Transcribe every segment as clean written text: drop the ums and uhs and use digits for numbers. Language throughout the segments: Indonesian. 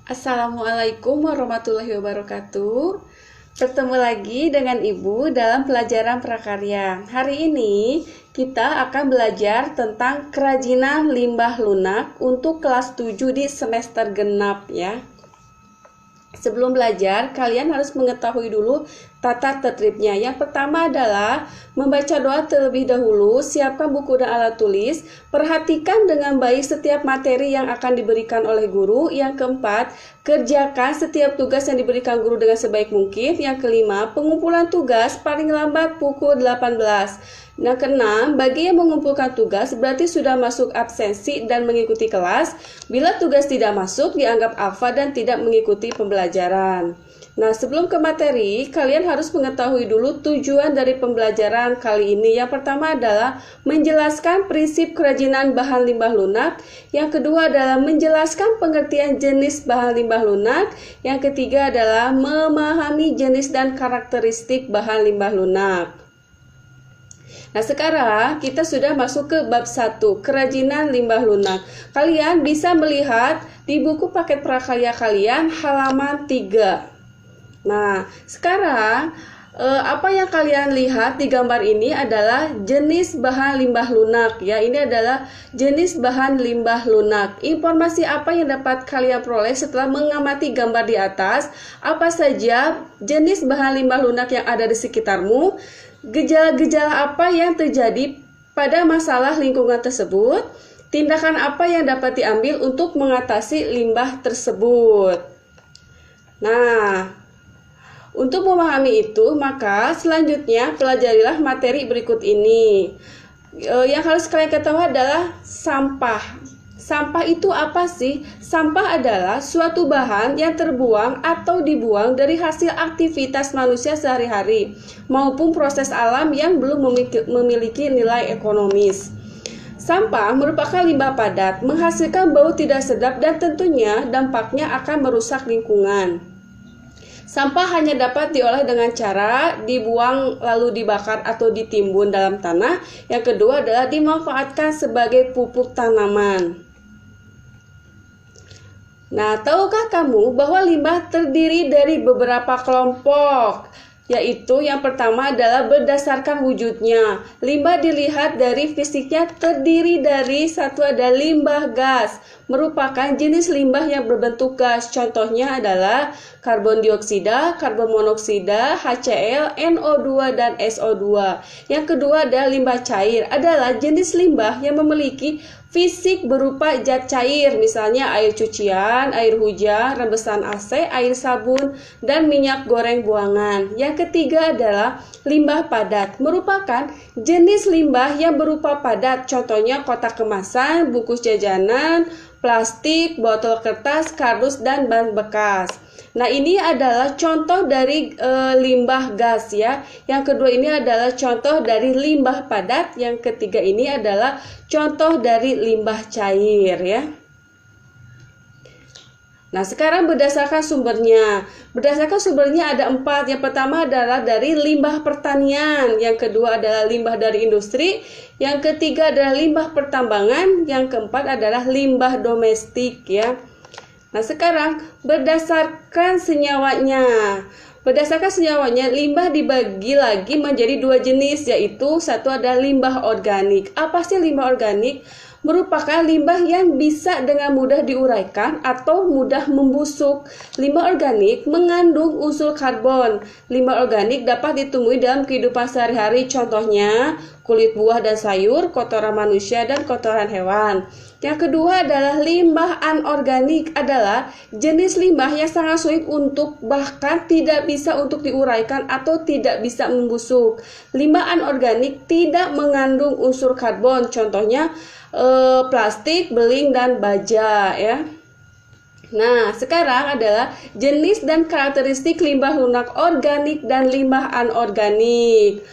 Assalamualaikum warahmatullahi wabarakatuh. Bertemu lagi dengan Ibu dalam pelajaran prakarya. Hari ini kita akan belajar tentang kerajinan limbah lunak untuk kelas 7 di semester genap ya. Sebelum belajar, kalian harus mengetahui dulu tata tertibnya. Yang pertama adalah membaca doa terlebih dahulu, siapkan buku dan alat tulis, perhatikan dengan baik setiap materi yang akan diberikan oleh guru. Yang keempat, kerjakan setiap tugas yang diberikan guru dengan sebaik mungkin. Yang kelima, pengumpulan tugas paling lambat pukul 18. Yang keenam, bagi yang mengumpulkan tugas berarti sudah masuk absensi dan mengikuti kelas. Bila tugas tidak masuk, dianggap alfa dan tidak mengikuti pembelajaran. Nah, sebelum ke materi, kalian harus mengetahui dulu tujuan dari pembelajaran kali ini. Yang pertama adalah menjelaskan prinsip kerajinan bahan limbah lunak. Yang kedua adalah menjelaskan pengertian jenis bahan limbah lunak. Yang ketiga adalah memahami jenis dan karakteristik bahan limbah lunak. Nah, sekarang kita sudah masuk ke bab 1, kerajinan limbah lunak. Kalian bisa melihat di buku paket prakarya kalian halaman 3. Nah, sekarang apa yang kalian lihat di gambar ini adalah jenis bahan limbah lunak ya. Ini adalah jenis bahan limbah lunak. Informasi apa yang dapat kalian peroleh setelah mengamati gambar di atas? Apa saja jenis bahan limbah lunak yang ada di sekitarmu? Gejala-gejala apa yang terjadi pada masalah lingkungan tersebut? Tindakan apa yang dapat diambil untuk mengatasi limbah tersebut? Nah, untuk memahami itu, maka selanjutnya pelajarilah materi berikut ini. Yang harus kalian ketahui adalah sampah. Sampah itu apa sih? Sampah adalah suatu bahan yang terbuang atau dibuang dari hasil aktivitas manusia sehari-hari maupun proses alam yang belum memiliki nilai ekonomis. Sampah merupakan limbah padat, menghasilkan bau tidak sedap dan tentunya dampaknya akan merusak lingkungan. Sampah hanya dapat diolah dengan cara dibuang lalu dibakar atau ditimbun dalam tanah. Yang kedua adalah dimanfaatkan sebagai pupuk tanaman. Nah, tahukah kamu bahwa limbah terdiri dari beberapa kelompok? Yaitu yang pertama adalah berdasarkan wujudnya. Limbah dilihat dari fisiknya terdiri dari satu ada limbah gas, merupakan jenis limbah yang berbentuk gas. Contohnya adalah karbon dioksida, karbon monoksida, HCl, NO2, dan SO2. Yang kedua adalah limbah cair, adalah jenis limbah yang memiliki fisik berupa zat cair, misalnya air cucian, air hujan, rebesan AC, air sabun, dan minyak goreng buangan. Yang ketiga adalah limbah padat, merupakan jenis limbah yang berupa padat, contohnya kotak kemasan, bungkus jajanan, plastik, botol kertas, kardus, dan ban bekas. Nah, ini adalah contoh dari limbah gas ya. Yang kedua ini adalah contoh dari limbah padat. Yang ketiga ini adalah contoh dari limbah cair ya. Nah, sekarang berdasarkan sumbernya. Berdasarkan sumbernya ada 4. Yang pertama adalah dari limbah pertanian. Yang kedua adalah limbah dari industri. Yang ketiga adalah limbah pertambangan. Yang keempat adalah limbah domestik ya. Nah, sekarang berdasarkan senyawanya. Berdasarkan senyawanya, limbah dibagi lagi menjadi 2 jenis, yaitu satu adalah limbah organik. Apa sih limbah organik? Merupakan limbah yang bisa dengan mudah diuraikan atau mudah membusuk. Limbah organik mengandung unsur karbon. Limbah organik dapat ditemui dalam kehidupan sehari-hari, contohnya kulit buah dan sayur, kotoran manusia, dan kotoran hewan. Yang kedua adalah limbah anorganik, adalah jenis limbah yang sangat sulit untuk bahkan tidak bisa untuk diuraikan atau tidak bisa membusuk. Limbah anorganik tidak mengandung unsur karbon, contohnya plastik, beling, dan baja ya. Nah, sekarang adalah jenis dan karakteristik limbah lunak organik dan limbah anorganik.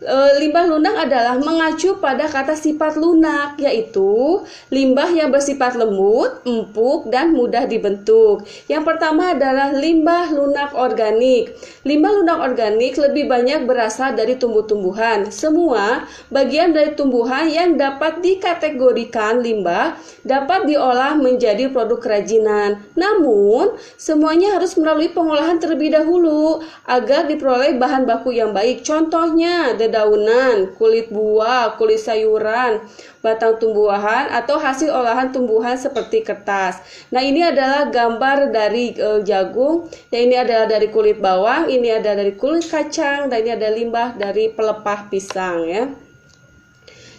Limbah lunak adalah mengacu pada kata sifat lunak, yaitu limbah yang bersifat lembut, empuk, dan mudah dibentuk. Yang pertama adalah limbah lunak organik. Limbah lunak organik lebih banyak berasal dari tumbuh-tumbuhan. Semua bagian dari tumbuhan yang dapat dikategorikan limbah dapat diolah menjadi produk kerajinan. Namun, semuanya harus melalui pengolahan terlebih dahulu agar diperoleh bahan baku yang baik. Contohnya, dedaunan, kulit buah, kulit sayuran, batang tumbuhan, atau hasil olahan tumbuhan seperti kertas. Nah, ini adalah gambar dari jagung, dan ini adalah dari kulit bawang, ini ada dari kulit kacang, dan ini ada limbah dari pelepah pisang ya.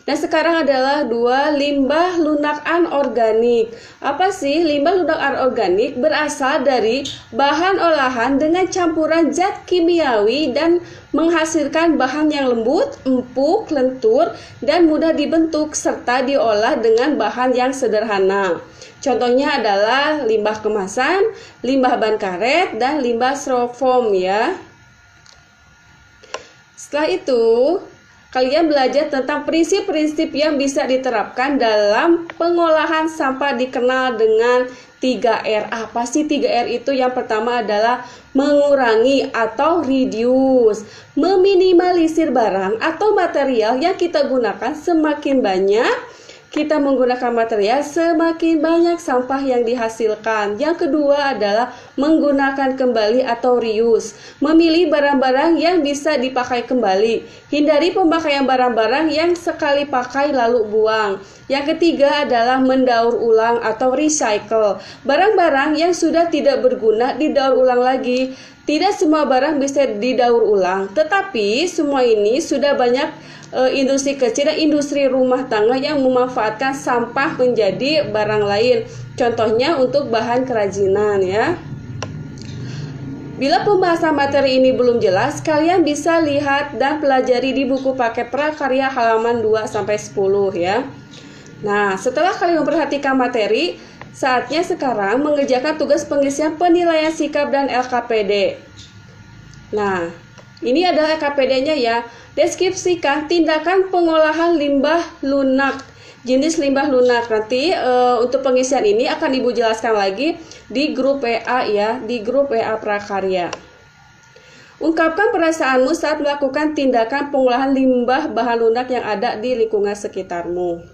Nah, sekarang adalah 2 limbah lunak anorganik. Apa sih limbah lunak anorganik? Berasal dari bahan olahan dengan campuran zat kimiawi dan menghasilkan bahan yang lembut, empuk, lentur, dan mudah dibentuk serta diolah dengan bahan yang sederhana. Contohnya adalah limbah kemasan, limbah ban karet, dan limbah styrofoam ya. Setelah itu, kalian belajar tentang prinsip-prinsip yang bisa diterapkan dalam pengolahan sampah dikenal dengan 3R. Apa sih 3R itu? Yang pertama adalah mengurangi atau reduce, meminimalisir barang atau material yang kita gunakan. Semakin banyak kita menggunakan material, semakin banyak sampah yang dihasilkan. Yang kedua adalah menggunakan kembali atau reuse, memilih barang-barang yang bisa dipakai kembali. Hindari pemakaian barang-barang yang sekali pakai lalu buang. Yang ketiga adalah mendaur ulang atau recycle. Barang-barang yang sudah tidak berguna didaur ulang lagi. Tidak semua barang bisa didaur ulang, tetapi semua ini sudah banyak industri kecil dan industri rumah tangga yang memanfaatkan sampah menjadi barang lain. Contohnya untuk bahan kerajinan ya. Bila pembahasan materi ini belum jelas, kalian bisa lihat dan pelajari di buku paket prakarya halaman 2-10 ya. Nah, setelah kalian memperhatikan materi, saatnya sekarang mengerjakan tugas pengisian penilaian sikap dan LKPD. Nah, ini adalah LKPD-nya ya. Deskripsikan tindakan pengolahan limbah lunak, jenis limbah lunak. Nanti untuk pengisian ini akan Ibu jelaskan lagi di grup WA ya, di grup WA prakarya. Ungkapkan perasaanmu saat melakukan tindakan pengolahan limbah bahan lunak yang ada di lingkungan sekitarmu.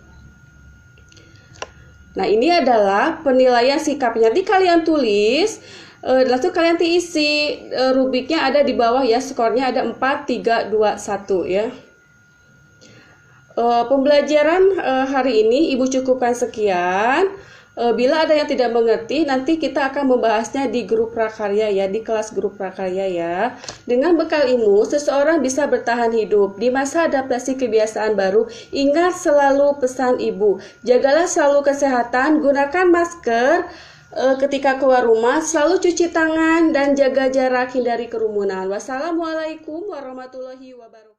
Nah, ini adalah penilaian sikapnya. Nanti kalian tulis, lalu kalian isi rubriknya ada di bawah ya, skornya ada 4, 3, 2, 1 ya. Pembelajaran hari ini Ibu cukupkan sekian. Bila ada yang tidak mengerti, nanti kita akan membahasnya di grup prakarya ya, di kelas grup prakarya ya. Dengan bekal ilmu, seseorang bisa bertahan hidup. Di masa adaptasi kebiasaan baru, ingat selalu pesan Ibu. Jagalah selalu kesehatan, gunakan masker ketika keluar rumah, selalu cuci tangan, dan jaga jarak, hindari kerumunan. Wassalamualaikum warahmatullahi wabarakatuh.